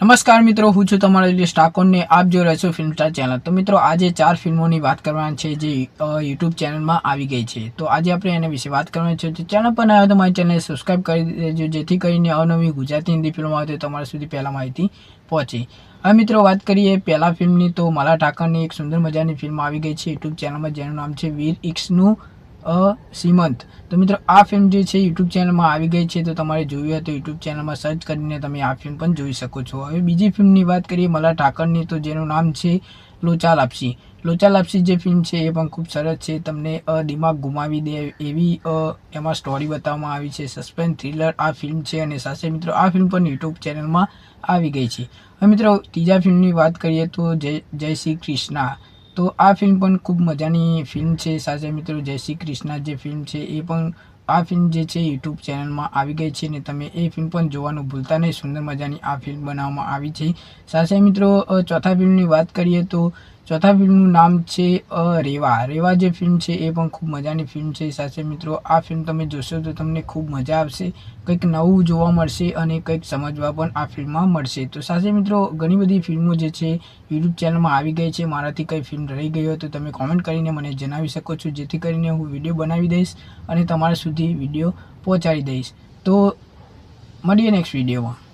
નમસ્કાર મિત્રો, હું છું તમારા લિસ્ટ ઠાકોરને આપ જોઈ રહ્યા છો ફિલ્મ સ્ટાર ચેનલ। તો મિત્રો આજે 4 ફિલ્મોની વાત કરવાની છે જે યુટ્યુબ ચેનલમાં આવી ગઈ છે। તો આજે આપણે એના વિશે વાત કરવાની છે। તો ચેનલ પર આવ્યો તો મારી ચેનલને સબસ્ક્રાઈબ કરી દેજો જેથી કરીને અવનવી ગુજરાતી હિન્દી ફિલ્મો આવે તો તમારા સુધી પહેલાં માહિતી પહોંચે। હવે મિત્રો વાત કરીએ પહેલા ફિલ્મની, તો મલ્હાર ઠાકરની એક સુંદર મજાની ફિલ્મ આવી ગઈ છે યુટ્યુબ ચેનલમાં જેનું નામ છે વીર ઇક્સનું સીમંત। તો મિત્રો આ ફિલ્મ જે છે યુટ્યુબ ચેનલમાં આવી ગઈ છે, તો તમારે જોવી હોય તો યુટ્યુબ ચેનલમાં સર્ચ કરીને તમે આ ફિલ્મ પણ જોઈ શકો છો। હવે બીજી ફિલ્મની વાત કરીએ મલ્હાર ઠાકરની, તો જેનું નામ છે લોચા લાપસી। લોચા લાપસી જે ફિલ્મ છે એ પણ ખૂબ સરસ છે, તમને દિમાગ ગુમાવી દે એવી એમાં સ્ટોરી બતાવવામાં આવી છે। સસ્પેન્સ થ્રિલર આ ફિલ્મ છે અને સાથે મિત્રો આ ફિલ્મ પણ યુટ્યુબ ચેનલમાં આવી ગઈ છે। હવે મિત્રો ત્રીજા ફિલ્મની વાત કરીએ તો જય શ્રી કૃષ્ણા। તો આ ફિલ્મ પણ ખૂબ મજાની ફિલ્મ છે। સાથે મિત્રો જય શ્રી કૃષ્ણા જે ફિલ્મ છે એ પણ આ ફિલ્મ જે છે યુટ્યુબ ચેનલમાં આવી ગઈ છે ને તમે એ ફિલ્મ પણ જોવાનું ભૂલતા નહીં। સુંદર મજાની આ ફિલ્મ બનાવવામાં આવી છે। સાથે મિત્રો ચોથા ફિલ્મની વાત કરીએ તો ચોથા ફિલ્મનું નામ છે રેવા। રેવા જે ફિલ્મ છે એ પણ ખૂબ મજાની ફિલ્મ છે। સાથે મિત્રો આ ફિલ્મ તમે જોશો તો તમને ખૂબ મજા આવશે, કંઈક નવું જોવા મળશે અને કંઈક સમજવા પણ આ ફિલ્મમાં મળશે। તો સાથે મિત્રો ઘણી બધી ફિલ્મો જે છે યુટ્યુબ ચેનલમાં આવી ગઈ છે। મારાથી કઈ ફિલ્મ રહી ગઈ હોય તો તમે કોમેન્ટ કરીને મને જણાવી શકો છો, જેથી કરીને હું વિડીયો બનાવી દઈશ અને તમારા સુધી વિડીયો પહોંચાડી દઈશ। તો મળીએ નેક્સ્ટ વિડીયોમાં।